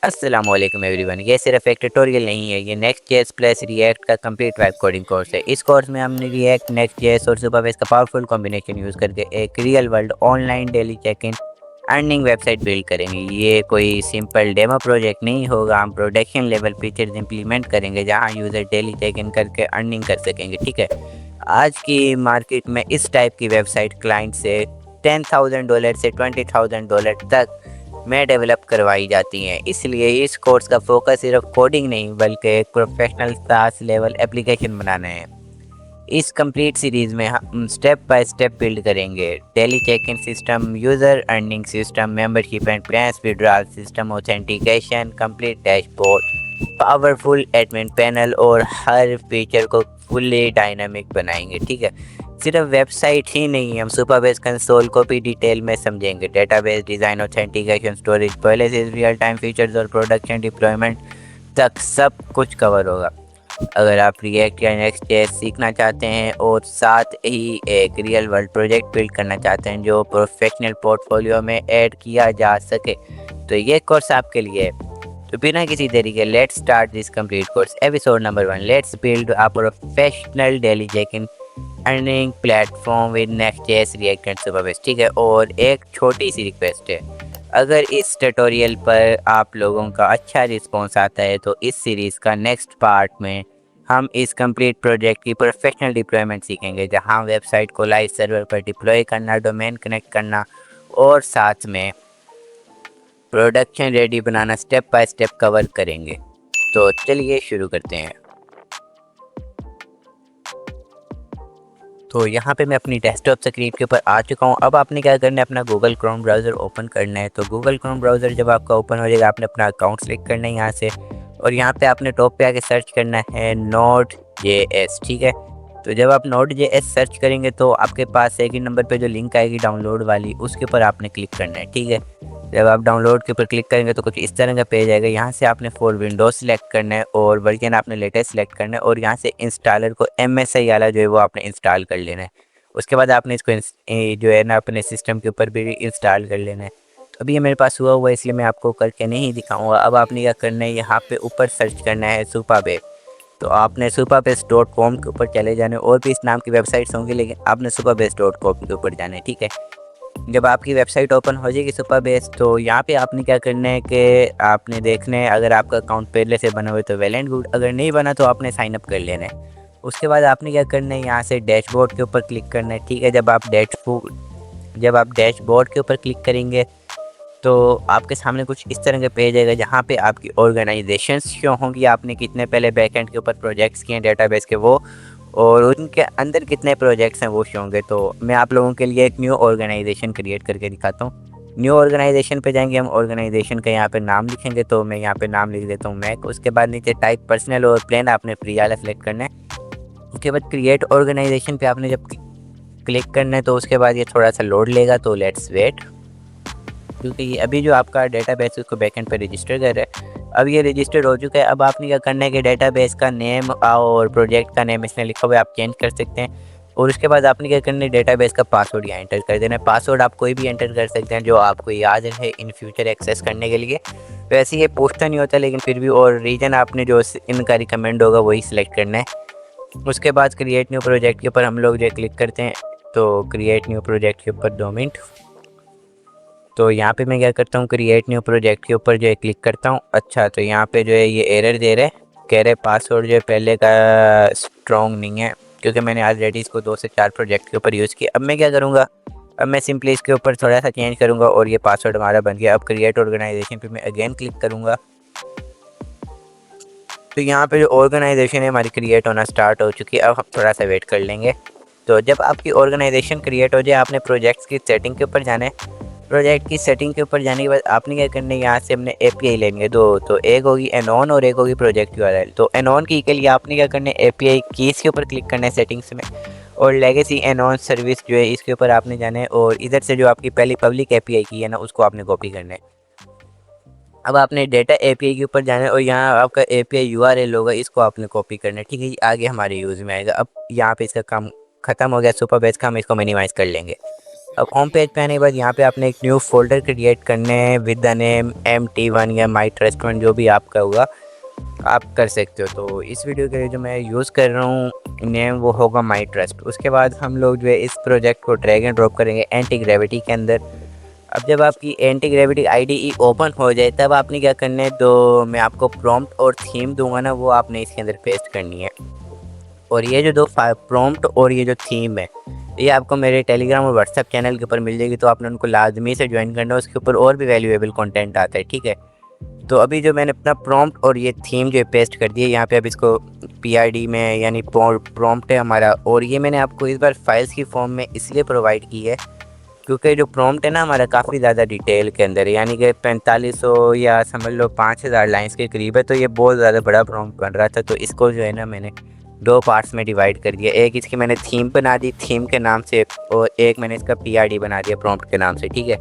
अस्सलाम वालेकुम एवरीवन। ये सिर्फ एक ट्यूटोरियल नहीं है, ये नेक्स्ट जेएस प्लस रिएक्ट का कंप्लीट वेब कोडिंग कोर्स है। इस कोर्स में हमने रिएक्ट, नेक्स्ट जेएस और सुपरबेस का पावरफुल कॉम्बिनेशन यूज़ करके एक real world online daily check in earning website build करेंगे। ये कोई सिंपल डेमो प्रोजेक्ट नहीं होगा, हम प्रोडक्शन लेवल फीचर्स इंप्लीमेंट करेंगे जहाँ यूज़र डेली चेक इन करके अर्निंग कर सकेंगे। ठीक है, आज की मार्केट में इस टाइप की वेबसाइट क्लाइंट से $10,000 से $20,000 तक में डेवलप करवाई जाती हैं। इसलिए इस कोर्स का फोकस सिर्फ कोडिंग नहीं बल्कि एक प्रोफेशनल SaaS लेवल एप्लीकेशन बनाना है। इस कंप्लीट सीरीज में हम स्टेप बाय स्टेप बिल्ड करेंगे daily check in system, user earning system, membership and plans withdrawal system, authentication, complete dashboard, powerful admin panel और हर फीचर को फुल्ली डायनामिक बनाएंगे। ठीक है, सिर्फ वेबसाइट ही नहीं, हम सुपरबेस कंसोल को भी डिटेल में समझेंगे। Database design, authentication, storage policies, real time features और प्रोडक्शन डिप्लॉयमेंट तक सब कुछ कवर होगा। अगर आप रिएक्ट या नेक्स्ट.जेएस सीखना चाहते हैं और साथ ही एक रियल वर्ल्ड प्रोजेक्ट बिल्ड करना चाहते हैं जो प्रोफेशनल पोर्टफोलियो में ऐड किया जा सके, तो ये कोर्स आपके लिए है। तो बिना किसी देरी के let's start this complete course. Episode number 1, let's build a professional daily check in earning platform with Next JS, React and Supabase. ठीक है, और एक छोटी सी रिक्वेस्ट है, अगर इस ट्यूटोरियल पर आप लोगों का अच्छा रिस्पॉन्स आता है तो इस सीरीज़ का नेक्स्ट पार्ट में हम इस कंप्लीट प्रोजेक्ट की प्रोफेशनल डिप्लॉयमेंट सीखेंगे, जहां वेबसाइट को लाइव सर्वर पर डिप्लॉय करना, डोमेन कनेक्ट करना और साथ में production ready banana step by step cover करेंगे। तो चलिए शुरू करते हैं। तो यहाँ पे मैं अपनी डेस्कटॉप स्क्रीन के ऊपर आ चुका हूँ। अब आपने क्या करना है, अपना गूगल क्रोम ब्राउज़र ओपन करना है। तो गूगल क्रोम ब्राउज़र जब आपका ओपन हो जाएगा, आपने अपना अकाउंट सेलेक्ट करना है यहाँ से, और यहाँ पे आपने टॉप पे आके सर्च करना है Node.js। ठीक है, तो जब आप Node.js सर्च करेंगे तो आपके पास सेकंड नंबर पे जो लिंक आएगी डाउनलोड वाली, उसके ऊपर आपने क्लिक करना है। ठीक है, जब आप डाउनलोड के ऊपर क्लिक करेंगे तो कुछ इस तरह का पेज आएगा। यहाँ से आपने फॉर विंडोज सेलेक्ट करना है और वर्जन आपने लेटेस्ट सेलेक्ट करना है, और यहाँ से इंस्टॉलर को MSI वाला जो है वो आपने इंस्टॉल कर लेना है। उसके बाद आपने इसको जो है ना अपने सिस्टम के ऊपर भी इंस्टॉल कर लेना है। तो अभी ये मेरे पास हुआ है, इसलिए मैं आपको करके नहीं दिखाऊंगा। अब आपने क्या करना है, यहाँ पे ऊपर सर्च करना है सुपरबेस। तो आपने superbase.com के ऊपर चले जाने, और भी इस नाम की वेबसाइट्स होंगी लेकिन आपने superbase.com के ऊपर जाना है। ठीक है, जब आपकी वेबसाइट ओपन हो जाएगी सुपरबेस, तो यहाँ पे आपने क्या करना है कि आपने देखना है, अगर आपका अकाउंट पहले से बना हुआ है तो वेल एंड गुड, अगर नहीं बना तो आपने साइन अप कर लेना है। उसके बाद आपने क्या करना है, यहाँ से डैशबोर्ड के ऊपर क्लिक करना है। ठीक है, जब आप डैशबोर्ड के ऊपर क्लिक करेंगे तो आपके सामने कुछ इस तरह का पेज आएगा, जहाँ पे आपकी ऑर्गेनाइजेशंस शो होंगी, आपने कितने पहले बैकएंड के ऊपर प्रोजेक्ट्स किए हैं डेटाबेस के वो, और उनके अंदर कितने प्रोजेक्ट्स हैं वो शो होंगे। तो मैं आप लोगों के लिए एक न्यू ऑर्गेनाइजेशन क्रिएट करके दिखाता हूँ। न्यू ऑर्गेनाइजेशन पे जाएंगे, हम ऑर्गेनाइजेशन का यहाँ पे नाम लिखेंगे। तो मैं यहाँ पे नाम लिख देता हूँ मैक। उसके बाद नीचे टाइप पर्सनल और प्लेन आपने फ्री वाला सेलेक्ट करना है। उसके बाद क्रिएट ऑर्गेनाइजेशन पे आपने जब क्लिक करना है तो उसके बाद ये थोड़ा सा लोड लेगा, तो लेट्स वेट, क्योंकि ये अभी जो आपका डेटाबेस है उसको बैकएंड पे रजिस्टर कर रहा है। अब ये रजिस्टर्ड हो चुका है। अब आपने क्या करना है कि डेटाबेस का नेम और प्रोजेक्ट का नेम इसमें लिखा हुआ है, आप चेंज कर सकते हैं। और उसके बाद आपने क्या करना है, डेटाबेस का पासवर्ड यहाँ एंटर कर देना है। पासवर्ड आप कोई भी एंटर कर सकते हैं जो आपको याद रहे इन फ्यूचर एक्सेस करने के लिए। वैसे ये पूछता नहीं होता लेकिन फिर भी, और रीजन आपने जो इनका रिकमेंड होगा वही सिलेक्ट करना है। उसके बाद क्रिएट न्यू प्रोजेक्ट के ऊपर हम लोग जो क्लिक करते हैं, तो क्रिएट न्यू प्रोजेक्ट के ऊपर 2 मिनट। तो यहाँ पे मैं क्या करता हूँ, क्रिएट न्यू प्रोजेक्ट के ऊपर जो है क्लिक करता हूँ। अच्छा, तो यहाँ पे जो है ये एरर दे रहा है, कह रहे पासवर्ड जो है पहले का स्ट्रॉन्ग नहीं है, क्योंकि मैंने ऑलरेडी इसको 2 से 4 प्रोजेक्ट के ऊपर यूज़ किया। अब मैं क्या करूँगा, अब मैं सिंपली इसके ऊपर थोड़ा सा चेंज करूँगा और ये पासवर्ड हमारा बन गया। अब क्रिएट ऑर्गेनाइजेशन पे मैं अगेन क्लिक करूँगा, तो यहाँ पे जो ऑर्गेनाइजेशन है हमारी क्रिएट होना स्टार्ट हो चुकी है। अब हम थोड़ा सा वेट कर लेंगे। तो जब आपकी ऑर्गेनाइजेशन क्रिएट हो जाए, आपने प्रोजेक्ट्स की सेटिंग के ऊपर जाना है। प्रोजेक्ट की सेटिंग के ऊपर जाने के बाद आपने क्या करना है, यहाँ से हमने API लेंगे दो, तो एक होगी एनॉन और एक होगी प्रोजेक्ट URL। तो एनॉन की के लिए आपने क्या करना है, API कीज़ के ऊपर क्लिक करना है सेटिंग्स में, और लेगेसी एनॉन सर्विस जो है इसके ऊपर आपने जाना है, और इधर से जो आपकी पहली पब्लिक API की है ना उसको आपने कॉपी करना है। अब आपने डेटा API के ऊपर जाना है और यहाँ आपका API URL होगा, इसको आपने कॉपी करना है। ठीक है, ये आगे हमारे यूज़ में आएगा। अब यहाँ पे इसका काम ख़त्म हो गया सुपरबेस का, हम इसको मिनिमाइज़ कर लेंगे। अब होम पेज पे आने के बाद यहाँ पे आपने एक न्यू फोल्डर क्रिएट करने हैं विद द नेम MT1 या माई ट्रस्ट वन, जो भी आपका होगा आप कर सकते हो। तो इस वीडियो के लिए जो मैं यूज़ कर रहा हूँ नेम वो होगा माई ट्रस्ट। उसके बाद हम लोग जो है इस प्रोजेक्ट को ड्रैग एंड ड्रॉप करेंगे एंटी ग्रेविटी के अंदर। अब जब आपकी एंटी ग्रेविटी IDE ओपन हो जाए तब आपने क्या करना है, तो मैं आपको प्रॉम्प्ट और थीम दूंगा ना, वो आपने इसके अंदर पेस्ट करनी है। और ये जो दो प्रॉम्प्ट और ये जो थीम है ये आपको मेरे टेलीग्राम और व्हाट्सएप चैनल के ऊपर मिल जाएगी, तो आपने उनको लाजमी से ज्वाइन करना है। उसके ऊपर और भी वैल्यूएबल कंटेंट आता है, ठीक है। तो अभी जो मैंने अपना प्रॉम्प्ट और ये थीम जो पेस्ट कर दी है यहाँ पे, अब इसको PID में यानी प्रॉम्प्ट है हमारा, और ये मैंने आपको इस बार फाइल्स की फॉर्म में इसलिए प्रोवाइड की है क्योंकि जो प्रॉम्प्ट है ना हमारा काफ़ी ज़्यादा डिटेल के अंदर है, यानी कि 4500 या समझ लो 5000 लाइंस के करीब है। तो ये बहुत ज़्यादा बड़ा प्रॉम्प्ट बन रहा था, तो इसको जो है ना मैंने दो पार्ट्स में डिवाइड कर दिया। एक इसकी मैंने थीम बना दी थीम के नाम से, और एक मैंने इसका PID बना दिया प्रॉम्प्ट के नाम से, ठीक है।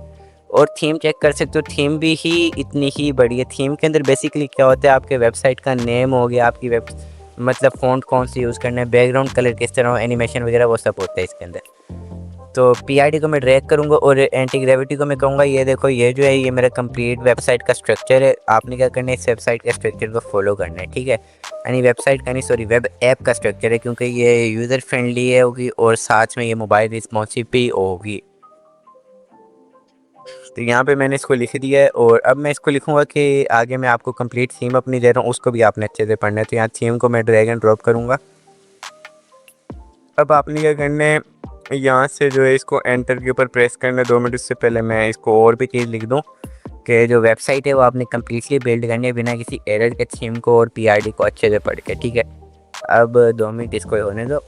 और थीम चेक कर सकते हो, थीम भी ही इतनी ही बड़ी है। थीम के अंदर बेसिकली क्या होता है, आपके वेबसाइट का नेम हो गया, आपकी वेब मतलब फ़ॉन्ट कौन सी यूज़ करना है, बैकग्राउंड कलर किस तरह हो, एनिमेशन वगैरह वो सब होता है इसके अंदर। तो PID को मैं ड्रैग करूँगा और एंटी ग्रेविटी को मैं कहूँगा ये देखो ये जो है ये मेरा कंप्लीट वेबसाइट का स्ट्रक्चर है। आपने क्या करना है, इस वेबसाइट के स्ट्रक्चर को फॉलो करना है, ठीक है। यानी वेबसाइट का नहीं सॉरी वेब ऐप का स्ट्रक्चर है, क्योंकि ये यूज़र फ्रेंडली है होगी और साथ में ये मोबाइल रिस्पॉन्सिव भी होगी। तो यहाँ पे मैंने इसको लिख दिया है, और अब मैं इसको लिखूँगा कि आगे मैं आपको कंप्लीट थीम अपनी दे रहा हूँ, उसको भी आपने अच्छे से पढ़ना है। तो यहाँ थीम को मैं ड्रैग एंड ड्रॉप करूँगा। अब आपने क्या करना है, यहाँ से जो है इसको एंटर के ऊपर प्रेस करना है 2 मिनट। उससे पहले मैं इसको और भी चीज़ लिख दूँ कि जो वेबसाइट है वो आपने कम्प्लीटली बिल्ड करनी है बिना किसी एरर के, थीम को और PID को अच्छे से पढ़ के, ठीक है। अब 2 मिनट इसको होने दो।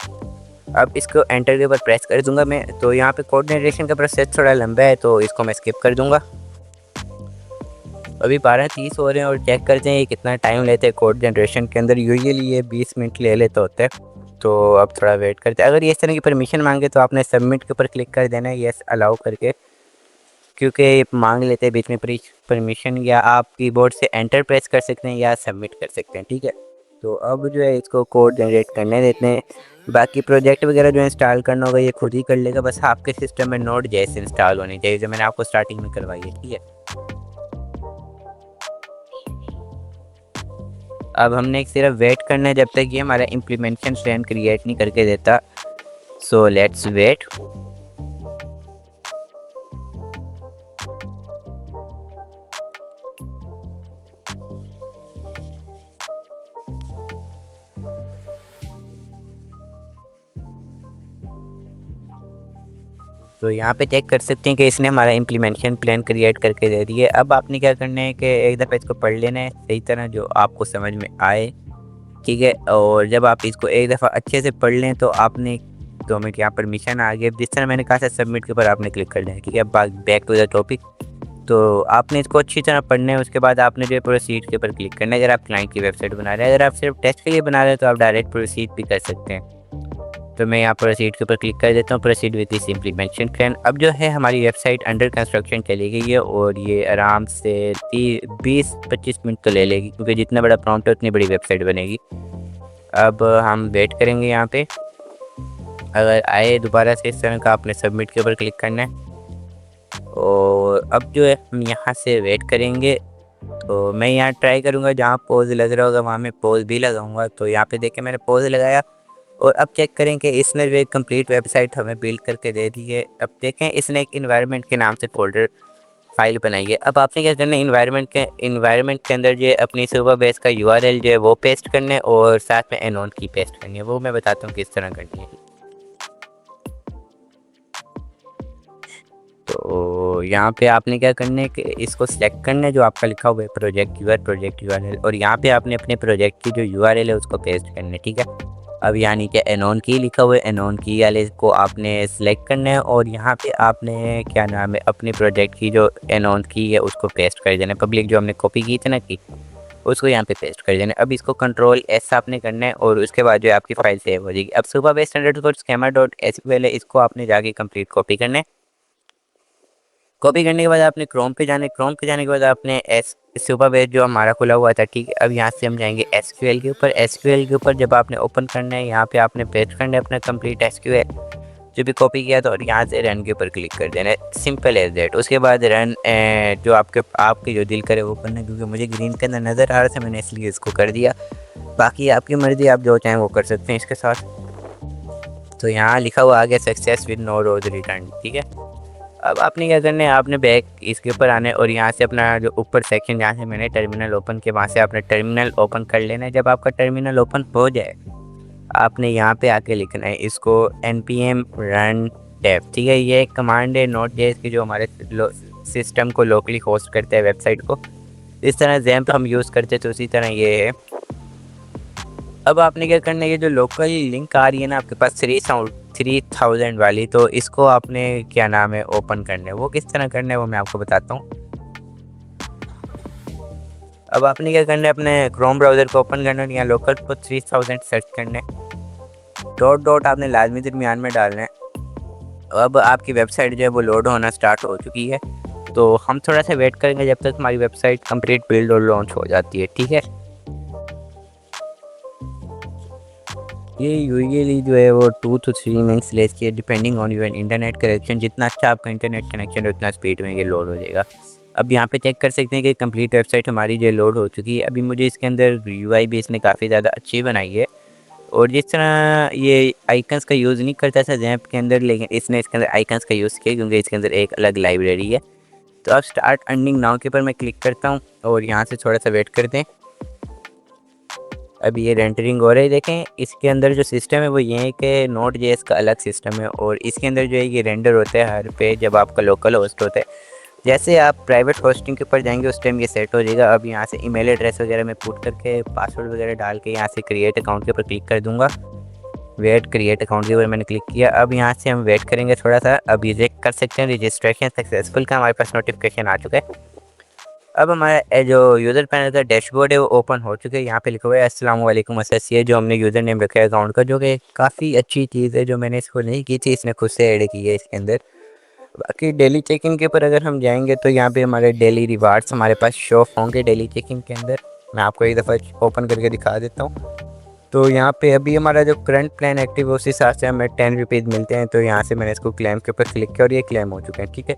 अब इसको एंटर के ऊपर प्रेस कर दूंगा मैं। तो यहाँ पे कोड जनरेशन का प्रोसेस थोड़ा लंबा है, तो इसको मैं स्किप कर दूंगा। अभी 12:30 हो रहे हैं और चेक करते हैं ये कितना टाइम लेते हैं कोड जनरेशन के अंदर। यूजुअली ये 20 मिनट ले लेते होते हैं, तो अब थोड़ा वेट करते हैं। अगर ये इस तरह की परमिशन मांगे तो आपने सबमिट के ऊपर क्लिक कर देना है, येस अलाउ करके, क्योंकि ये मांग लेते हैं बीच में परमिशन। या आप कीबोर्ड से एंटर प्रेस कर सकते हैं या सबमिट कर सकते हैं, ठीक है। तो अब जो है इसको कोड जनरेट करने देते हैं। बाकी प्रोजेक्ट वगैरह जो इंस्टॉल करना होगा ये खुद ही कर लेगा, बस आपके सिस्टम में Node.js इंस्टॉल होनी चाहिए, जो मैंने आपको स्टार्टिंग में करवाई है, ठीक है। अब हमने एक सिर्फ वेट करना है जब तक ये हमारा इम्प्लीमेंटेशन फ्रेम क्रिएट नहीं करके देता। So let's wait. तो यहाँ पे चेक कर सकते हैं कि इसने हमारा इम्प्लीमेंटेशन प्लान क्रिएट करके दे दिए। अब आपने क्या करना है कि एक दफ़ा इसको पढ़ लेना है सही तरह, जो आपको समझ में आए, ठीक है। और जब आप इसको एक दफ़ा अच्छे से पढ़ लें तो आपने 2 मिनट यहाँ परमिशन आ गया, जिस तरह मैंने कहा था सबमिट के ऊपर आपने क्लिक कर लेना है, ठीक है। Back to the topic. तो आपने इसको अच्छी तरह पढ़ना है। उसके बाद आपने जो है प्रोसीड के ऊपर क्लिक करना है। अगर आप क्लाइंट की वेबसाइट बना रहे हैं, अगर आप सिर्फ टेस्ट के लिए बना रहे हैं तो आप डायरेक्ट प्रोसीड भी कर सकते हैं। तो मैं यहाँ प्रोसीड के ऊपर क्लिक कर देता हूँ, proceed with this implementation plan. अब जो है हमारी वेबसाइट अंडर कंस्ट्रक्शन चली गई है, और ये आराम से 20-25 मिनट तो ले लेगी, क्योंकि जितना बड़ा प्रॉम्प्ट है उतनी बड़ी वेबसाइट बनेगी। अब हम वेट करेंगे यहाँ पे। अगर आए दोबारा से इस तरह का आपने सबमिट के ऊपर क्लिक करना है, और अब जो है हम यहाँ से वेट करेंगे। तो मैं यहाँ ट्राई करूँगा जहाँ पॉज लग रहा होगा वहाँ मैं पॉज भी लगाऊंगा। तो यहाँ पे देखें मैंने पॉज लगाया, और अब चेक करें कि इसने जो एक कंप्लीट वेबसाइट हमें बिल्ड करके दे दी है। अब देखें इसने एक इन्वायरमेंट के नाम से फोल्डर फाइल बनाई है। अब आपने क्या करना है, इन्वायरमेंट के अंदर जो है अपनी सुपर बेस का URL जो है वो पेस्ट करना है, और साथ में एनोन की पेस्ट करनी है। वो मैं बताता हूँ किस तरह करनी है। तो यहाँ पे आपने क्या करना है कि इसको सिलेक्ट करना है जो आपका लिखा हुआ है प्रोजेक्ट URL, और यहाँ पे आपने अपने प्रोजेक्ट की जो URL है उसको पेस्ट करना है, ठीक है। अब यहाँ नीचे एनोन की लिखा हुआ है, एनोन की वाले को आपने सिलेक्ट करना है, और यहाँ पे आपने क्या नाम है अपने प्रोजेक्ट की जो एनोन की है उसको पेस्ट कर देना है। पब्लिक जो हमने कॉपी की थी ना की, उसको यहाँ पे पेस्ट कर देना है। अब इसको Ctrl+S आपने करना है, और उसके बाद जो है आपकी फाइल सेव हो जाएगी। अब superbase_schema.sql है, इसको आपने जाके कंप्लीट कॉपी करना है। कॉपी करने के बाद आपने क्रोम पे जाने के बाद आपने सुपरबेस जो हमारा खुला हुआ था, ठीक है। अब यहाँ से हम जाएंगे एसक्यूएल के ऊपर। जब आपने ओपन करना है यहाँ पे आपने पेस्ट करना है अपना कंप्लीट एसक्यूएल। जो भी कॉपी किया था और यहाँ से रन के ऊपर क्लिक कर देना है, सिंपल एज दैट। उसके बाद रन जो आपके जो दिल करे वो करना, क्योंकि मुझे ग्रीन के अंदर नज़र आ रहा था मैंने इसलिए इसको कर दिया। बाकी आपकी मर्ज़ी, आप जो चाहें वो कर सकते हैं इसके साथ। तो यहाँ लिखा हुआ आ गया success with no rows return, ठीक है। अब आपने क्या करना है, आपने बैक इसके ऊपर आना है और यहाँ से अपना जो ऊपर सेक्शन जहाँ से मैंने टर्मिनल ओपन किया वहाँ से आपने टर्मिनल ओपन कर लेना है। जब आपका टर्मिनल ओपन हो जाए आपने यहाँ पे आके लिखना है इसको npm run tab, ठीक है। ये एक कमांड है Node.js की जो हमारे सिस्टम को लोकली होस्ट करते हैं वेबसाइट को। इस तरह XAMPP हम यूज़ करते हैं तो उसी तरह ये है। अब आपने क्या करना है, ये जो लोकल लिंक आ रही है ना आपके पास 3000 वाली, तो इसको आपने क्या नाम है ओपन करना है। वो किस तरह करना है वो मैं आपको बताता हूँ। अब आपने क्या करना है, अपने क्रोम ब्राउज़र को ओपन करना है, यहाँ लोकल को 3000 सर्च करना है, डॉट डॉट आपने लाजमी दरमियान में डालना है। अब आपकी वेबसाइट जो है वो लोड होना स्टार्ट हो चुकी है, तो हम थोड़ा सा वेट करेंगे जब तक हमारी वेबसाइट कंप्लीट बिल्ड और लॉन्च हो जाती है, ठीक है। ये यूजुअली जो है वो 2 to 3 मिनट्स लेती है depending on your internet connection. जितना अच्छा आपका इंटरनेट कनेक्शन है उतना स्पीड में ये लोड हो जाएगा। अब यहाँ पे चेक कर सकते हैं कि कंप्लीट वेबसाइट हमारी जो लोड हो चुकी है। अभी मुझे इसके अंदर यूआई भी इसने काफ़ी ज़्यादा अच्छी बनाई है, और जिस तरह ये आइकन्स का यूज़ नहीं करता था XAMPP के अंदर, लेकिन इसने इसके अंदर आइकन्स का यूज़ किया क्योंकि इसके अंदर एक अलग लाइब्रेरी है। तो अब स्टार्ट अर्निंग नाउ के ऊपर मैं क्लिक करता हूँ और यहाँ से थोड़ा सा वेट करते हैं। अब ये रेंडरिंग हो रहा है, देखें इसके अंदर जो सिस्टम है वो ये है कि Node.js का अलग सिस्टम है और इसके अंदर जो है ये रेंडर होता है हर पेज जब आपका लोकल होस्ट होता है। जैसे आप प्राइवेट होस्टिंग के ऊपर जाएंगे उस टाइम ये सेट हो जाएगा। अब यहाँ से ईमेल एड्रेस वगैरह मैं पुट करके पासवर्ड वगैरह डाल के यहाँ से क्रिएट अकाउंट के ऊपर क्लिक कर दूँगा। वेट क्रिएट अकाउंट के ऊपर मैंने क्लिक किया। अब यहाँ से हम वेट करेंगे थोड़ा सा। अब ये चेक कर सकते हैं रजिस्ट्रेशन सक्सेसफुल का हमारे पास नोटिफिकेशन आ चुका है। अब हमारा जो यूज़र पैनल का डैशबोर्ड है वो ओपन हो चुका है। यहाँ पे लिखा हुआ है अस्सलाम वालेकुम ये जो हमने यूज़र नेम रखा है अकाउंट का, जो कि काफ़ी अच्छी चीज़ है जो मैंने इसको नहीं की थी, इसने खुद से ऐड की है इसके अंदर। बाकी डेली चेकिंग के ऊपर अगर हम जाएंगे तो यहाँ पे हमारे डेली रिवार्ड्स हमारे पास शो होंगे डेली चेकिंग के अंदर। मैं आपको एक दफ़ा ओपन करके दिखा देता हूँ। तो यहाँ पे अभी हमारा जो करंट प्लान एक्टिव है उस हिसाब से हमें 10 रुपीज़ मिलते हैं। तो यहाँ से मैंने इसको क्लेम के ऊपर क्लिक किया और ये क्लेम हो चुके हैं, ठीक है।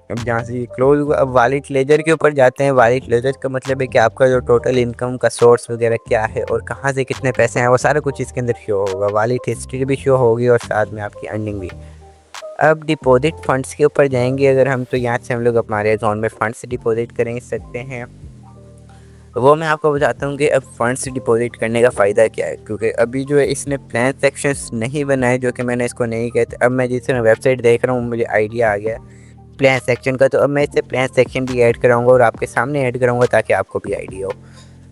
अब जहाँ से ये क्लोज हुआ अब वॉलेट लेजर के ऊपर जाते हैं। वॉलेट लेजर का मतलब है कि आपका जो टोटल इनकम का सोर्स वगैरह क्या है और कहाँ से कितने पैसे हैं वो सारा कुछ इसके अंदर शो होगा। वॉलेट हिस्ट्री भी शो होगी और साथ में आपकी अर्निंग भी। अब डिपॉजिट फंड्स के ऊपर जाएंगे अगर हम, तो यहाँ से हम लोग हमारे अकाउंट में फ़ंड्स डिपॉजिट कर सकते हैं। वो मैं आपको बताता हूँ कि अब फंड्स डिपॉजिट करने का फ़ायदा क्या है, क्योंकि अभी जो है इसने प्लान सेक्शंस नहीं बनाए जो कि मैंने इसको नहीं कहते। अब मैं जिस तरह वेबसाइट देख रहा हूँ मुझे आइडिया आ गया प्लान सेक्शन का, तो अब मैं इससे प्लान सेक्शन भी ऐड कराऊंगा और आपके सामने ऐड कराऊंगा ताकि आपको भी आइडिया हो।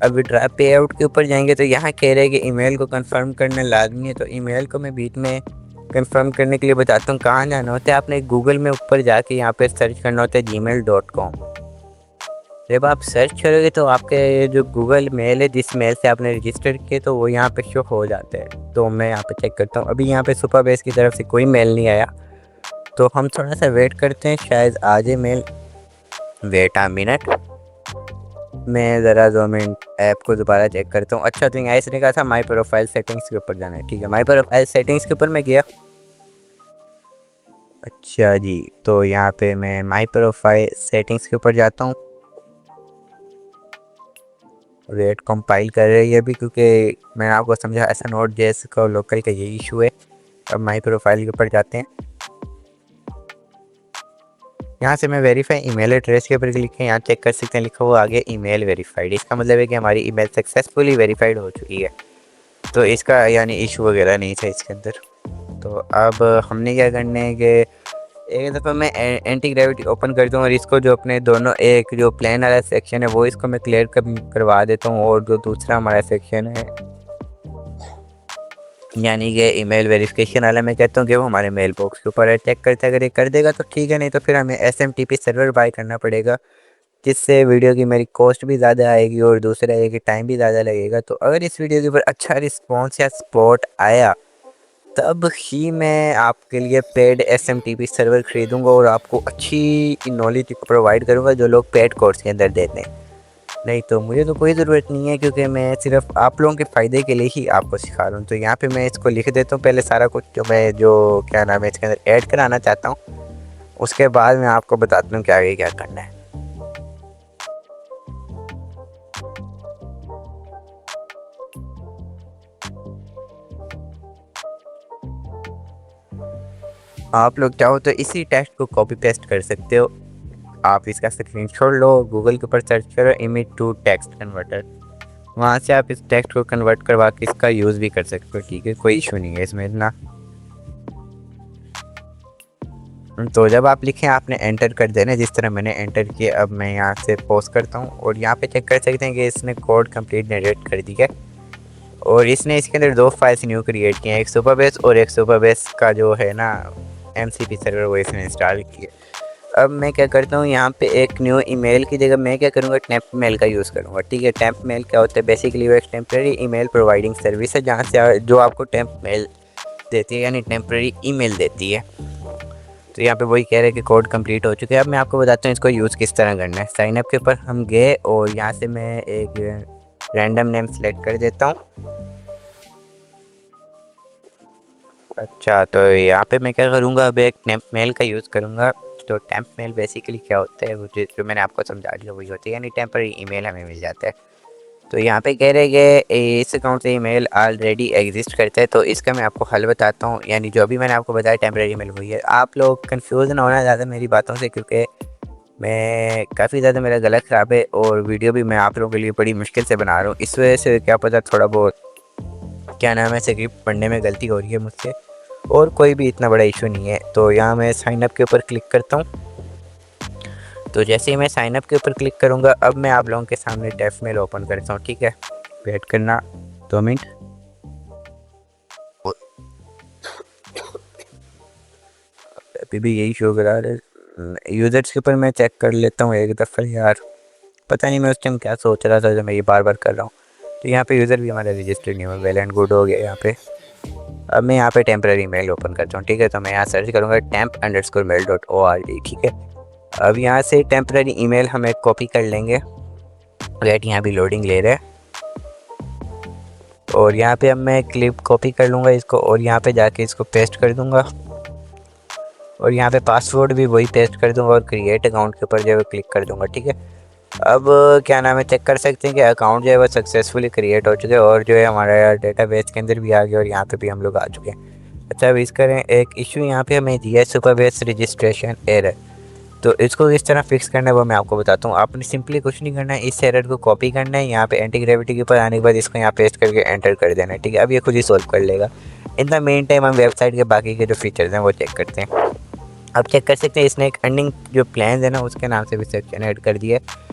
अब विड्रॉ पे आउट के ऊपर जाएंगे तो यहाँ कह रहे हैं कि ईमेल को कंफर्म करना लाजमी है। तो ईमेल को मैं बीच में कंफर्म करने के लिए बताता हूँ कहाँ जाना होता है। आपने गूगल में ऊपर जाके यहाँ पे सर्च करना होता है gmail.com। जब आप सर्च करोगे तो आपके जो गूगल मेल है जिस मेल से आपने रजिस्टर किया तो वो यहाँ पे शो हो जाता है। तो मैं यहाँ पे चेक करता हूँ, अभी यहाँ पे सुपर बेस की तरफ से कोई मेल नहीं आया, तो हम थोड़ा सा वेट करते हैं शायद आ जाए मेल। वेट अ मिनट, मैं ज़रा 2 मिनट ऐप को दोबारा चेक करता हूँ। अच्छा, तो यहाँ इसने कहा था माई प्रोफाइल सेटिंग्स के ऊपर जाना है, ठीक है। माई प्रोफाइल सेटिंग्स के ऊपर मैं गया। अच्छा जी, तो यहाँ पे मैं माई प्रोफाइल सेटिंग्स के ऊपर जाता हूँ। वेट कंपाइल कर रही है अभी, क्योंकि मैंने आपको समझा ऐसा Node.js का लोकल का यही इशू है। अब माई प्रोफाइल के ऊपर जाते हैं। यहाँ से मैं वेरीफाई ईमेल एड्रेस के ऊपर क्लिक किया, यहाँ चेक कर सकते हैं लिखा हुआ आगे ईमेल वेरीफाइड। इसका मतलब है कि हमारी ईमेल सक्सेसफुली वेरीफाइड हो चुकी है, तो इसका यानी इशू वगैरह नहीं था इसके अंदर। तो अब हमने क्या करना है कि एक दफ़ा मैं एंटी ग्रेविटी ओपन करता हूँ और इसको जो अपने दोनों एक जो प्लेन वाला सेक्शन है वो इसको मैं क्लियर करवा देता हूँ, और जो दूसरा हमारा सेक्शन है यानी कि ईमेल वेरिफिकेशन वाला मैं कहता हूँ कि वो हमारे मेल बॉक्स के ऊपर चेक करते अगर ये कर देगा तो ठीक है, नहीं तो फिर हमें SMTP सर्वर बाय करना पड़ेगा, जिससे वीडियो की मेरी कॉस्ट भी ज़्यादा आएगी और दूसरा है कि टाइम भी ज़्यादा लगेगा। तो अगर इस वीडियो के ऊपर अच्छा रिस्पॉन्स या सपोर्ट आया तब ही मैं आपके लिए पेड SMTP सर्वर ख़रीदूँगा और आपको अच्छी नॉलेज प्रोवाइड करूँगा जो लोग पेड कोर्स के अंदर देते हैं। नहीं, तो मुझे तो कोई ज़रूरत नहीं है, क्योंकि मैं सिर्फ़ आप लोगों के फ़ायदे के लिए ही आपको सिखा रहा हूँ। तो यहाँ पे मैं इसको लिख देता हूँ पहले सारा कुछ, जो क्या नाम है इसके अंदर ऐड कराना चाहता हूँ। उसके बाद मैं आपको बताता हूँ कि आगे क्या करना है। आप लोग चाहो तो इसी टेक्स्ट को कॉपी पेस्ट कर सकते हो। आप इसका स्क्रीनशॉट लो, गूगल के ऊपर सर्च करो इमेज टू टेक्स्ट कन्वर्टर, वहाँ से आप इस टेक्स्ट को कन्वर्ट करवा के इसका यूज़ भी कर सकते हो। ठीक है, कोई इशू नहीं है इसमें इतना। तो जब आप लिखें आपने एंटर कर देना, जिस तरह मैंने एंटर किया। अब मैं यहाँ से पोस्ट करता हूँ और यहाँ पे चेक कर सकते हैं कि इसने कोड कंप्लीट जनरेट कर दिया है। और इसने इसके अंदर 2 फाइल्स न्यू क्रिएट किए हैं, एक सुपरबेस और एक सुपरबेस का जो है ना एमसीपी सर्वर, वो इसने इंस्टॉल किया। अब मैं क्या करता हूँ, यहाँ पे एक न्यू ईमेल की जगह मैं क्या करूँगा, टेम्प मेल का यूज़ करूँगा। ठीक है, टेम्प मेल क्या होता है, बेसिकली वो एक टेम्प्रेरी ईमेल प्रोवाइडिंग सर्विस है, जहाँ से जो आपको टेम्प मेल देती है, यानी टेम्प्रेरी ईमेल देती है। तो यहाँ पे वही कह रहे हैं कि कोड कंप्लीट हो चुके हैं। अब मैं आपको बताता हूँ इसको यूज़ किस तरह करना है। साइन अप के ऊपर हम गए और यहाँ से मैं एक रैंडम नेम सेलेक्ट कर देता हूँ। अच्छा, तो यहाँ पे मैं क्या करूँगा, अब एक टेम्प मेल का यूज़ करूँगा। तो टेम्प मेल बेसिकली क्या होता है, वो जो मैंने आपको समझा दिया वही होती है, यानी टेम्पररी ईमेल हमें मिल जाता है। तो यहाँ पे कह रहे हैं कि इस अकाउंट से ईमेल ऑलरेडी एग्जिस्ट करता है। तो इसका मैं आपको हल बताता हूँ, यानी जो भी मैंने आपको बताया टेम्पररी ईमेल वही है। आप लोग कंफ्यूज ना होना ज़्यादा मेरी बातों से, क्योंकि मैं काफ़ी ज़्यादा मेरा गला ख़राब है और वीडियो भी मैं आप लोगों के लिए बड़ी मुश्किल से बना रहा हूँ। इस वजह से क्या पता थोड़ा बहुत क्या नाम है स्क्रिप्ट पढ़ने में गलती हो रही है मुझसे, और कोई भी इतना बड़ा इशू नहीं है। तो यहाँ मैं साइन अप के ऊपर क्लिक करता हूँ। तो जैसे ही मैं साइन अप के ऊपर क्लिक करूँगा, अब मैं आप लोगों के सामने टेस्ट मेल ओपन करता हूँ। ठीक है, वेट करना 2 मिनट। अभी भी यही शो करा रहा है। यूज़र्स के ऊपर मैं चेक कर लेता हूँ एक दफ़ा यार, पता नहीं मैं उस टाइम क्या सोच रहा था जब मैं ये बार बार कर रहा हूँ। तो यहाँ पे यूज़र भी हमारा रजिस्टर्ड नहीं हुआ, वेल एंड गुड हो गया यहाँ पे। अब मैं यहाँ पे टेम्पररी मेल ओपन करता हूँ। ठीक है, तो मैं यहाँ सर्च करूँगा temp_mail.org। ठीक है, अब यहाँ से टेम्पररी ईमेल हम एक कॉपी कर लेंगे। वेट, यहाँ भी लोडिंग ले रहे हैं। और यहाँ पे अब मैं क्लिप कॉपी कर लूँगा इसको और यहाँ पे जाके इसको पेस्ट कर दूँगा। और यहाँ पे पासवर्ड भी वही पेस्ट कर दूँगा और क्रिएट अकाउंट के ऊपर जो है क्लिक कर दूँगा। ठीक है, अब क्या नाम है चेक कर सकते हैं कि अकाउंट जो है वो सक्सेसफुली क्रिएट हो चुके हैं और जो है हमारा डेटाबेस के अंदर भी आ गया और यहाँ पे भी हम लोग आ चुके हैं। अच्छा, अब इसका एक इशू यहाँ पे हमें दिया है, सुपरबेस रजिस्ट्रेशन एरर। तो इसको किस तरह फिक्स करना है वो मैं आपको बताता हूँ। आपने सिंपली कुछ नहीं करना है, इस एरर को कॉपी करना है, यहाँ पे एंटी ग्रेविटी के ऊपर आने के बाद इसको यहाँ पेस्ट करके एंटर कर देना है। ठीक है, अब ये खुद ही सॉल्व कर लेगा। इन द मेन टाइम हम वेबसाइट के बाकी के जो फीचर्स हैं वो चेक करते हैं। अब चेक कर सकते हैं इसने एक अर्निंग जो प्लान है ना उसके नाम से भी सेक्शन ऐड कर दिया है।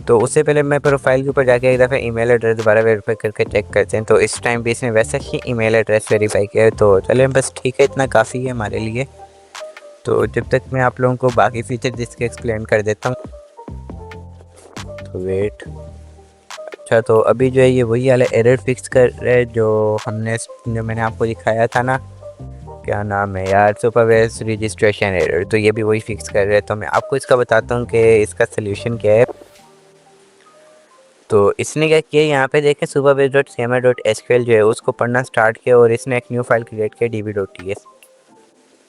तो उससे पहले मैं प्रोफाइल के ऊपर जाके एक दफ़ा ईमेल एड्रेस दोबारा वेरीफाई करके चेक करते हैं। तो इस टाइम भी इसने वैसा ही ईमेल एड्रेस वेरीफाई किया है। तो चलें बस, ठीक है, इतना काफ़ी है हमारे लिए। तो जब तक मैं आप लोगों को बाकी फीचर इसके एक्सप्लेन कर देता हूँ। तो वेट, अच्छा, तो अभी जो है ये वही वाला एरर फिक्स कर रहे हैं जो मैंने आपको दिखाया था ना, क्या नाम है यार, सुपरवेस रजिस्ट्रेशन एरर। तो ये भी वही फिक्स कर रहे हैं। तो मैं आपको इसका बताता हूँ कि इसका सोल्यूशन क्या है। तो इसने क्या किया, यहाँ पे देखें superbase.cml.sql जो है उसको पढ़ना स्टार्ट किया और इसने एक न्यू फाइल क्रिएट किया db.ts।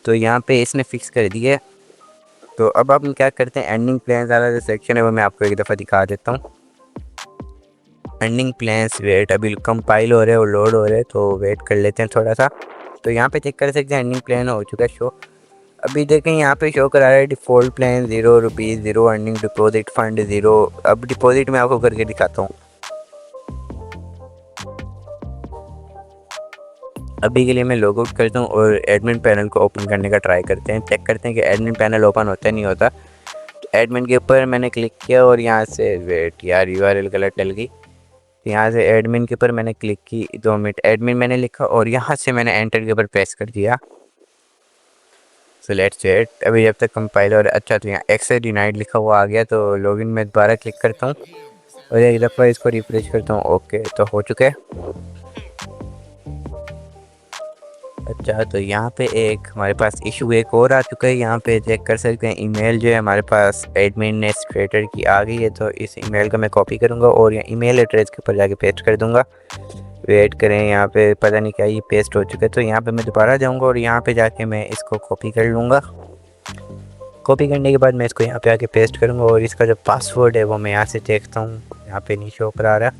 तो यहाँ पे इसने फिक्स कर दिया। तो अब हम क्या करते हैं, एंडिंग प्लान्स वाला जो सेक्शन है वो मैं आपको एक दफ़ा दिखा देता हूँ। एंडिंग प्लान्स, वेट, अभी कंपाइल हो रहे हैं और लोड हो रहे हैं, तो वेट कर लेते हैं थोड़ा सा। तो यहाँ पे चेक कर सकते हैं एंडिंग प्लान हो चुका है शो। अभी देखें यहाँ पे शो करा रहा है default plan ₹0, 0 earning, deposit fund 0। अब डिपॉजिट मैं आपको करके दिखाता हूँ। अभी के लिए मैं लॉग आउट करता हूँ और एडमिन पैनल को ओपन करने का ट्राई करते हैं। चेक करते हैं कि एडमिन पैनल ओपन होता नहीं होता। तो एडमिन के ऊपर मैंने क्लिक किया और यहाँ से, वेट यार, यूआरएल गलत डल गई। यहाँ से एडमिन के ऊपर मैंने क्लिक की, 2 मिनट, एडमिन मैंने लिखा और यहाँ से मैंने एंटर के ऊपर प्रेस कर दिया। सो लेट्स वेट, अभी जब तक कंपाइल और अच्छा, तो यहाँ एक्सेस डिनाइड लिखा हुआ आ गया। तो लॉगिन में दोबारा क्लिक करता हूँ और एक दफ़ा इसको रिफ्रेश करता हूँ। ओके, तो हो चुका है। अच्छा, तो यहाँ पे एक हमारे पास इशू एक और आ चुका है। यहाँ पे चेक कर सकते हैं, ईमेल जो है हमारे पास एडमिनिस्ट्रेटर की आ गई है। तो इस ईमेल को मैं कॉपी करूँगा और यहाँ ईमेल एड्रेस के ऊपर जाके पेस्ट कर दूँगा। वेट करें, यहाँ पे पता नहीं क्या ये पेस्ट हो चुका है। तो यहाँ पे मैं दोबारा जाऊँगा और यहाँ पे जाके मैं इसको कॉपी कर लूँगा। कॉपी करने के बाद मैं इसको यहाँ पे आके पेस्ट करूँगा और इसका जो पासवर्ड है वो मैं यहाँ से देखता हूँ, यहाँ पे नहीं शो करा रहा।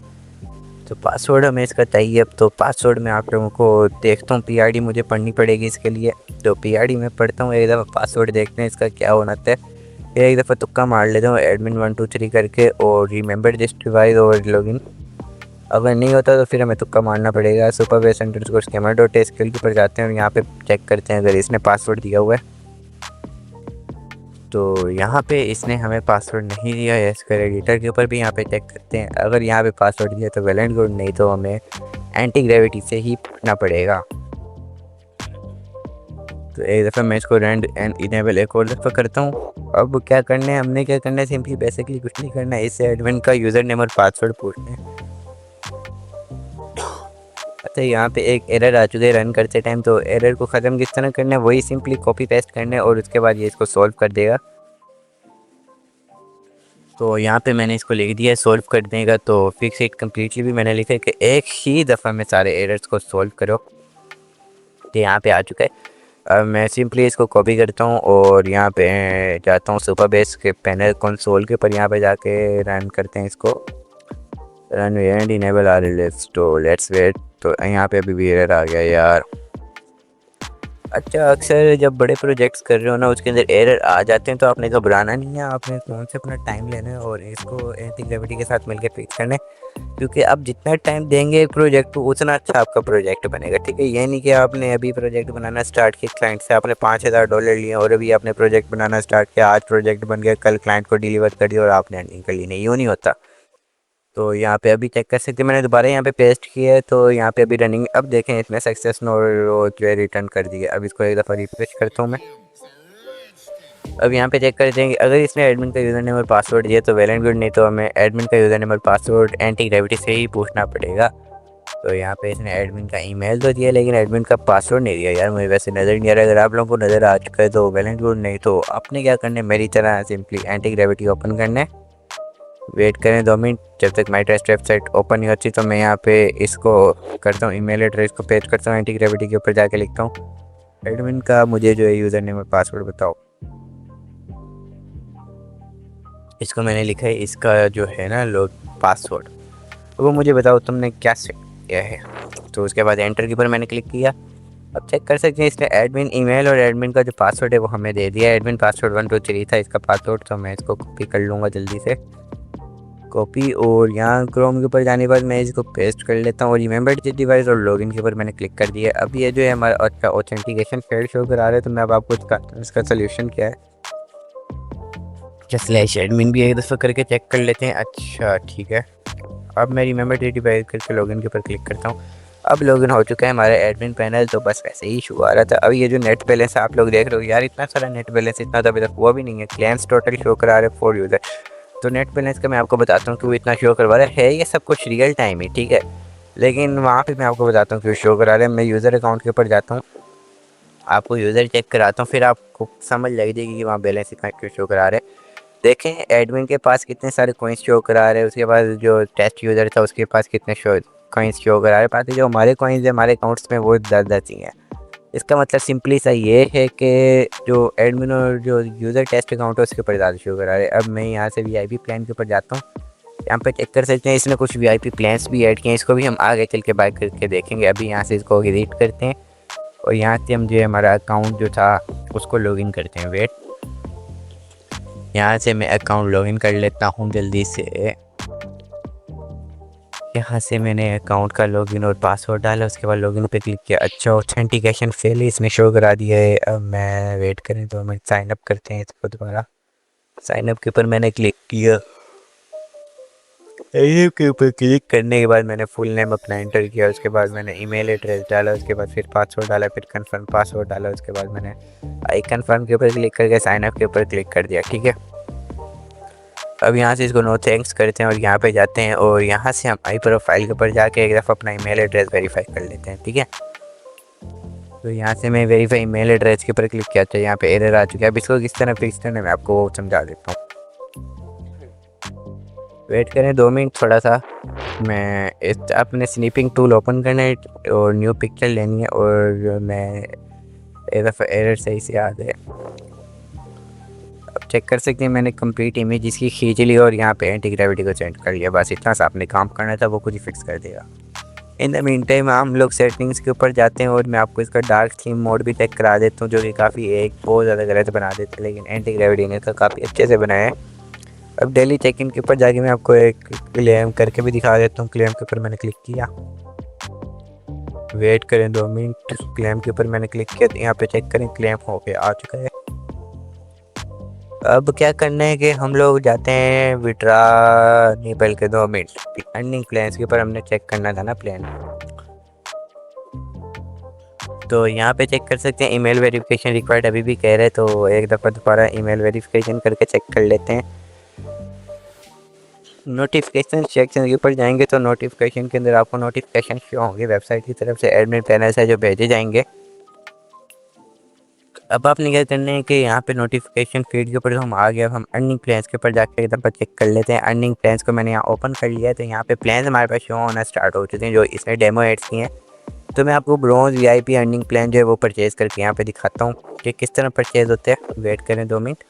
तो पासवर्ड हमें इसका चाहिए। अब तो पासवर्ड मैं आप लोगों को देखता हूँ, पीआईडी मुझे पढ़नी पड़ेगी इसके लिए। तो पीआईडी में पढ़ता हूँ, एक दफ़ा पासवर्ड देखते हैं इसका क्या होना था। एक दफ़ा तुक्का मार लेता हूँ एडमिन 123 करके और रिमेंबर दिस डिवाइस और लॉगिन। अगर नहीं होता तो फिर हमें तुक्का मारना पड़ेगा। superbase_scammer.skll के ऊपर जाते हैं और यहाँ पे चेक करते हैं अगर इसने पासवर्ड दिया हुआ है। तो यहाँ पे इसने हमें पासवर्ड नहीं दिया है। इसके एडिटर के ऊपर भी यहाँ पे चेक करते हैं, अगर यहाँ पे पासवर्ड दिया तो वेल एंड गुड, नहीं तो हमें एंटी ग्रेविटी से ही पूछना पड़ेगा। तो एक दफ़ा मैं इसको रैंड एंड इनेबल एक और दफ़ा करता हूँ। अब क्या करना है, हमने क्या करना है, सिंपली बेसिकली कुछ नहीं करना है, इससे एडमिन का यूज़र नेम और पासवर्ड पूछना है। अच्छा, यहाँ पे एक एरर आ चुका है रन करते टाइम। तो एरर को ख़त्म किस तरह करना है, वही सिंपली कॉपी पेस्ट करना है और उसके बाद ये इसको सॉल्व कर देगा। तो यहाँ पे मैंने इसको लिख दिया है सॉल्व कर देगा। तो फिक्स इट कम्प्लीटली भी मैंने लिखा है कि एक ही दफ़ा में सारे एरर्स को सॉल्व करो। तो यहाँ पे आ चुका है। अब मैं सिंपली इसको कॉपी करता हूँ और यहाँ पे जाता हूँ सुपरबेस के पैनल कंसोल के ऊपर, यहाँ पे जाके रन करते हैं इसको। Run and enable R list, तो लेट्स वेट। तो यहाँ पे अभी भी एरर आ गया यार। अच्छा, अक्सर जब बड़े प्रोजेक्ट्स कर रहे हो ना उसके अंदर एरर आ जाते हैं तो आपने घबराना नहीं है, आपने फ़ोन से अपना टाइम लेना है और इसको एंटी ग्रेविटी के साथ मिलकर फिक्स करना है। क्योंकि आप जितना टाइम देंगे एक प्रोजेक्ट को उतना अच्छा आपका प्रोजेक्ट बनेगा। ठीक है, ये नहीं कि आपने अभी प्रोजेक्ट बनाना स्टार्ट किया, क्लाइंट से आपने $5000 लिए और अभी आपने प्रोजेक्ट बनाना स्टार्ट किया, आज प्रोजेक्ट बन गया, कल क्लाइंट को डिलीवर कर दिया और आपने अर्निंग कर ली। नहीं, यूँ नहीं होता। तो यहाँ पे अभी चेक कर सकते हैं, मैंने दोबारा यहाँ पे पेस्ट किया है तो यहाँ पे अभी रनिंग। अब देखें इसने सक्सेस नो जो है रिटर्न कर दिया। अब इसको एक दफ़ा रिफ्रेश करता हूँ मैं। अब यहाँ पे चेक कर देंगे, अगर इसने एडमिन का यूज़र नेम और पासवर्ड दिया तो वेल एंड गुड, नहीं तो हमें एडमिन का यूज़र नेम और पासवर्ड एंटी ग्रेविटी से ही पूछना पड़ेगा। तो यहाँ पे इसने एडमिन का ईमेल तो दिया लेकिन एडमिन का पासवर्ड नहीं दिया। यार मुझे वैसे नज़र नहीं आ रहा, अगर आप लोगों को नज़र आ चुका है तो वेल एंड गुड, नहीं तो आपने क्या करना है, मेरी तरह सिंपली एंटी ग्रेविटी ओपन करना है। वेट करें 2 मिनट, जब तक माई टेस्ट वेबसाइट ओपन नहीं होती। तो मैं यहाँ पे इसको करता हूँ, ईमेल एड्रेस को पेस्ट करता हूँ, एंटी ग्रेविटी के ऊपर जाके लिखता हूँ एडमिन का मुझे जो है यूज़र नेम और पासवर्ड बताओ। इसको मैंने लिखा है, इसका जो है ना लोग पासवर्ड, वो मुझे बताओ तुमने क्या सेट किया है। तो उसके बाद एंटर के ऊपर मैंने क्लिक किया। अब चेक कर सकते हैं इसने एडमिन ईमेल और एडमिन का जो पासवर्ड है वो हमें दे दिया। एडमिन पासवर्ड 123 था इसका पासवर्ड। तो मैं इसको कॉपी कर लूँगा जल्दी से, कॉपी, और यहाँ क्रोम के ऊपर जाने के बाद मैं इसको पेस्ट कर लेता हूँ और रिमेंबर दिस डिवाइस और लॉगिन के ऊपर मैंने क्लिक कर दिया। अब ये जो है हमारा अच्छा ऑथेंटिकेशन फेल्ड शो करा रहा है। तो मैं अब आपको इसका सोल्यूशन क्या है, स्लैश एडमिन भी एक दफ़ा करके चेक कर लेते हैं। अच्छा ठीक है, अब मैं रिमेंबर दिस डिवाइस करके लॉगिन के ऊपर क्लिक करता हूँ। अब लॉगिन हो चुका है हमारा एडमिन पैनल। तो बस वैसे ही शो आ रहा था। अब ये जो नेट बैलेंस आप लोग देख रहे हो, यार इतना सारा नेट बैलेंस, इतना तो अभी तक हुआ भी नहीं है। क्लेम्स टोटल शो करा रहे 4 यूज़र। तो नेट बैलेंस का मैं आपको बताता हूँ कि वो इतना शो करवा रहा है, ये सब कुछ रियल टाइम ही, ठीक है। लेकिन वहाँ पे मैं आपको बताता हूँ कि वो शो करा रहे हैं। मैं यूज़र अकाउंट के ऊपर जाता हूँ, आपको यूज़र चेक कराता हूँ, फिर आपको समझ लग जाएगी कि वहाँ बैलेंस इतना क्यों शो करा रहे हैं। देखें एडमिन के पास कितने सारे कॉइन्स शो करा रहे हैं, उसके बाद जो टेस्ट यूज़र था उसके पास कितने कॉइन्स शो करा रहे हैं। बाकी जो हमारे कॉइन्स है हमारे अकाउंट्स में वो 10-10 ही हैं। इसका मतलब सिंपली सा ये है कि जो एडमिन और जो यूज़र टेस्ट अकाउंट है उसके ऊपर ज़्यादा शो करा रहे हैं। अब मैं यहाँ से वीआईपी प्लान के ऊपर जाता हूँ, यहाँ पे चेक कर सकते हैं इसने कुछ वीआईपी प्लान्स भी ऐड किए हैं। इसको भी हम आगे चल के बाय करके देखेंगे। अभी यहाँ से इसको एडिट करते हैं और यहाँ से हम जो है हमारा अकाउंट जो था उसको लॉगिन करते हैं। वेट, यहाँ से मैं अकाउंट लॉगिन कर लेता हूँ जल्दी से। यहाँ से मैंने अकाउंट का लॉगिन और पासवर्ड डाला, उसके बाद लॉगिन पे क्लिक किया। अच्छा, ऑथेंटिकेशन फेल है, इसने शो करा दिया है। अब मैं वेट करें तो मैं साइन अप करते हैं इसको दोबारा। साइन अप के ऊपर मैंने क्लिक किया। साइन अप के ऊपर क्लिक करने के बाद मैंने फुल नेम अपना एंटर किया, उसके बाद मैंने ईमेल एड्रेस डाला, उसके बाद फिर पासवर्ड डाला, फिर कंफर्म पासवर्ड डाला, उसके बाद मैंने आई कंफर्म के ऊपर क्लिक करके साइन अप के ऊपर क्लिक कर दिया। ठीक है, अब यहाँ से इसको नो थैंक्स करते हैं और यहाँ पे जाते हैं और यहाँ से हम आई प्रोफाइल के ऊपर जाके एक दफ़ा अपना ईमेल एड्रेस वेरीफाई कर लेते हैं। ठीक है, तो यहाँ से मैं वेरीफाई ईमेल एड्रेस के ऊपर क्लिक किया तो यहाँ पे एरर आ चुका है। अब इसको किस तरह फिक्स करना है मैं आपको वो समझा देता हूँ। वेट करें 2 मिनट थोड़ा सा। मैं इस अपने स्नीपिंग टूल ओपन करना है और न्यू पिक्चर लेनी है और मैं एरर सही से आ गए। अब चेक कर सकते हैं मैंने कंप्लीट इमेज इसकी खींच ली और यहाँ पे एंटी ग्रेविटी को सेंड कर लिया। बस इतना सा आपने काम करना था, वो खुद ही फिक्स कर देगा। इन द मीन टाइम हम लोग सेटिंग्स के ऊपर जाते हैं और मैं आपको इसका डार्क थीम मोड भी चेक करा देता हूँ, जो कि काफ़ी एक बहुत ज़्यादा गलत बना देते हैं, लेकिन एंटी ग्रेविटी ने इसका काफ़ी अच्छे से बनाया है। अब डेली चेक इन के ऊपर जाके मैं आपको एक क्लेम करके भी दिखा देता हूँ। क्लेम के ऊपर मैंने क्लिक किया, वेट करें 2 मिनट। क्लेम के ऊपर मैंने क्लिक किया तो यहाँ पे चेक करें क्लेम हो के आ चुका है। अब क्या करना है कि हम लोग जाते हैं विड्रा नहीं बल्कि 2 मिनट अर्निंग प्लान्स के ऊपर हमने चेक करना था ना प्लान। तो यहाँ पे चेक कर सकते हैं ईमेल वेरिफिकेशन रिक्वायर्ड अभी भी कह रहे हैं, तो एक दफ़ा दोबारा ईमेल वेरिफिकेशन करके चेक कर लेते हैं। नोटिफिकेशन सेक्शन के ऊपर जाएंगे तो नोटिफिकेशन के अंदर आपको नोटिफिकेशन शो होंगे वेबसाइट की तरफ से, एडमिन पैनल से जो भेजे जाएंगे। अब आपने क्या करना है कि यहाँ पे नोटिफिकेशन फीड के ऊपर हम आ गया। हम अर्निंग प्लान्स के ऊपर जाकर एक दफ़ा चेक कर लेते हैं। अर्निंग प्लान्स को मैंने यहाँ ओपन कर लिया है तो यहाँ पे प्लान्स हमारे पास शो होना स्टार्ट हो चुके हैं जो इसमें डेमो एड्स की हैं। तो मैं आपको ब्रोंज वीआईपी अर्निंग प्लान जो है वो परचेज़ करके यहाँ पे दिखाता हूँ कि किस तरह परचेज़ होते हैं। वेट करें 2 मिनट।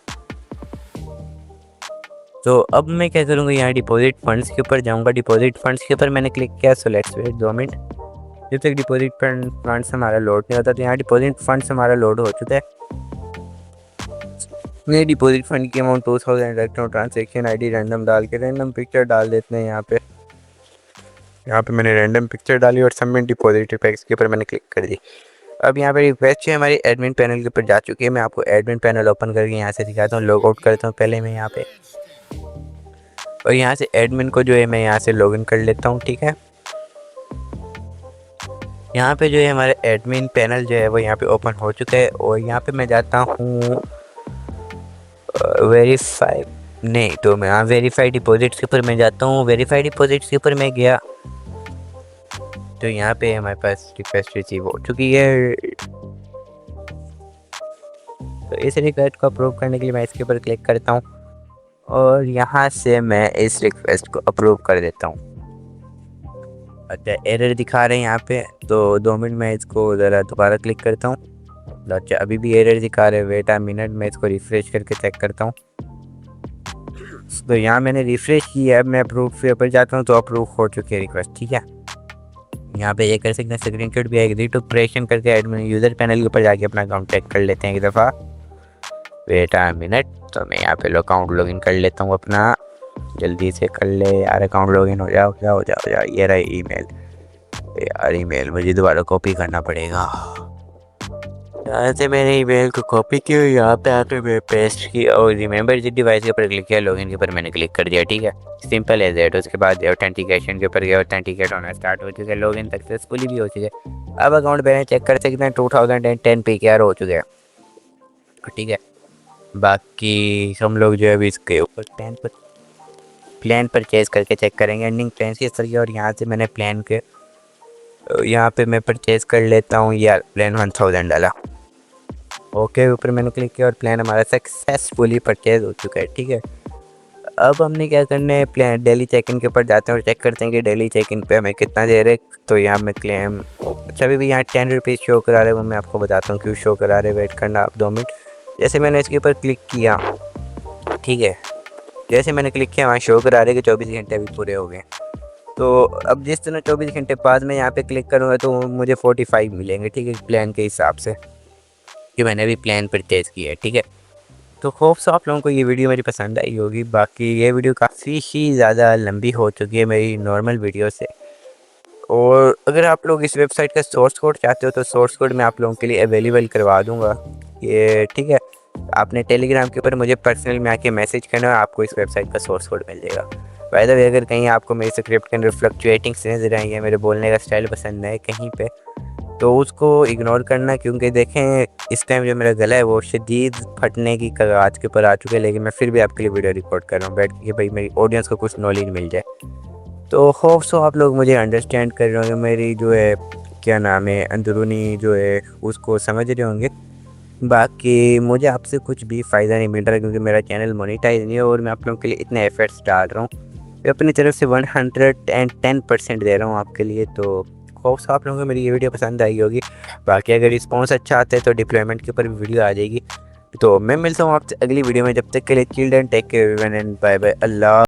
तो अब मैं क्या करूँगा, यहाँ डिपॉजिट फंड्स के ऊपर जाऊँगा। डिपॉजिट फंड्स के ऊपर मैंने क्लिक किया। सो लेट्स वेट 2 मिनट जब तक डिपॉजिट फंड्स हमारा लोड नहीं होता। तो यहाँ डिपॉजिट फंड्स हमारा लोड हो चुका है। मैं डिपॉजिट फंड की अमाउंट 2000 रखता हूँ। ट्रांजेक्शन आईडी रैंडम डाल के रैंडम पिक्चर डाल देते हैं। यहाँ पे मैंने रैंडम पिक्चर डाली और सबमिट डिपॉजिट इफेक्ट्स के ऊपर मैंने क्लिक कर दी। अब यहाँ पे रिक्वेस्ट है हमारी एडमिन पैनल के ऊपर जा चुकी है। मैं आपको एडमिन पैनल ओपन करके यहाँ से दिखाता हूँ। लॉग आउट करता हूँ पहले मैं यहाँ पे, और यहाँ से एडमिन को जो है मैं यहाँ से लॉगिन कर लेता हूँ। ठीक है, यहाँ पे जो है हमारे एडमिन पैनल जो है वो यहाँ पे ओपन हो चुका है और यहाँ पे मैं जाता हूँ वेरीफाई नहीं तो मैं यहाँ वेरीफाई डिपॉजिट्स के ऊपर मैं जाता हूँ। वेरीफाई डिपॉजिट्स के ऊपर मैं गया तो यहाँ पे हमारे पास रिक्वेस्ट रिसीव हो चुकी है। तो इस रिक्वेस्ट को अप्रूव करने के लिए मैं इसके ऊपर क्लिक करता हूँ और यहाँ से मैं इस रिक्वेस्ट को अप्रूव कर देता हूँ। अच्छा, एरर दिखा रहे हैं यहाँ पे, तो 2 मिनट में इसको ज़रा दोबारा क्लिक करता हूँ। अच्छा, अभी भी एरर दिखा रहे हैं। वेट अ मिनट, मैं इसको रिफ़्रेश करके चेक करता हूँ। तो यहाँ मैंने रिफ़्रेश किया है। मैं अप्रूव पे ऊपर जाता हूँ तो अप्रूव हो चुकी है रिक्वेस्ट। ठीक है, यहाँ पे ये कर सकते हैं स्क्रीनशॉट भी एग्जिट ऑपरेशन करके एडमिन यूज़र पैनल के ऊपर जाके अपना अकाउंट चेक कर लेते हैं एक दफ़ा। वेट अ मिनट, तो मैं यहाँ पे अकाउंट लॉगिन कर लेता हूँ अपना। जल्दी से कर ले यार, अकाउंट लॉगिन हो जाओ। ये रहा ईमेल। यार ईमेल मुझे दोबारा कॉपी करना पड़ेगा। यहाँ से मैंने ईमेल को कॉपी की और यहाँ पे आके मैं पेस्ट की और रिमेंबर जिस डिवाइस के ऊपर क्लिक किया, लॉगिन के ऊपर मैंने क्लिक कर दिया। ठीक है, सिंपल एज दैट। उसके बाद ऑथेंटिकेशन के ऊपर गया, ऑथेंटिकेट होना स्टार्ट हो चुके हैं, लॉगिन सक्सेसफुली भी हो चुके हैं। अब अकाउंट बैलेंस चेक कर सकते हैं, 2010 PKR हो चुके हैं। ठीक है, बाकी हम लोग जो है अभी इसके ऊपर प्लान परचेज़ करके चेक करेंगे अर्निंग प्लान की तरह। और यहाँ से मैंने प्लान के यहाँ पे मैं परचेज़ कर लेता हूँ यार प्लान $1000। ओके, ऊपर मैंने क्लिक किया और प्लान हमारा सक्सेसफुली परचेज़ हो चुका है। ठीक है, अब हमने क्या करना है, प्लान डेली चेक इन के ऊपर जाते हैं और चेक करते हैं कि डेली चेक इन पे हमें कितना दे रहे। तो यहाँ में क्लेम सभी भी यहाँ 10 रुपीज़ शो करा रहे हैं, वो मैं आपको बताता हूँ क्यों शो करा रहे। वेट करना आप 2 मिनट। जैसे मैंने इसके ऊपर क्लिक किया, ठीक है, जैसे मैंने क्लिक किया वहाँ शो करा रहे कि 24 घंटे अभी पूरे हो गए। तो अब जिस तरह 24 घंटे बाद मैं यहाँ पे क्लिक करूँगा तो मुझे 45 मिलेंगे। ठीक है, प्लान के हिसाब से कि मैंने अभी प्लान परचेज़ किया है। ठीक है, तो होप सो आप लोगों को ये वीडियो मेरी पसंद आई होगी। बाकी ये वीडियो काफ़ी ही ज़्यादा लंबी हो चुकी है मेरी नॉर्मल वीडियो से। और अगर आप लोग इस वेबसाइट का सोर्स कोड चाहते हो तो सोर्स कोड मैं आप लोगों के लिए अवेलेबल करवा दूँगा ये। ठीक है, आपने टेलीग्राम के ऊपर मुझे पर्सनल में आके मैसेज करना है, आपको इस वेबसाइट का सोर्स कोड मिल जाएगा। बाय द वे, अगर कहीं आपको मेरी स्क्रिप्ट के अंदर फ्लक्चुएटिंग नज़र आई है, मेरे बोलने का स्टाइल पसंद है कहीं पे, तो उसको इग्नोर करना, क्योंकि देखें इस टाइम जो मेरा गला है वो शदीद फटने की कगार के ऊपर आ चुके हैं। लेकिन मैं फिर भी आपके लिए वीडियो रिकॉर्ड कर रहा हूँ बैठ के, भाई मेरी ऑडियंस को कुछ नॉलेज मिल जाए। तो होप सो आप लोग मुझे अंडरस्टैंड कर रहे होंगे। मेरी जो है क्या नाम है अंदरूनी जो है उसको समझ रहे होंगे। बाकी मुझे आपसे कुछ भी फ़ायदा नहीं मिल रहा क्योंकि मेरा चैनल मोनेटाइज नहीं है और मैं आप लोगों के लिए इतने एफर्ट्स डाल रहा हूँ। मैं अपनी तरफ से 110% दे रहा हूँ आपके लिए। तो होप्स आप लोगों को मेरी ये वीडियो पसंद आई होगी। बाकी अगर रिस्पॉन्स अच्छा आता है तो डिप्लॉयमेंट के ऊपर भी वीडियो आ जाएगी। तो मैं मिलता हूँ आपसे अगली वीडियो में। जब तक के लिए children take care everyone and bye bye. Allah.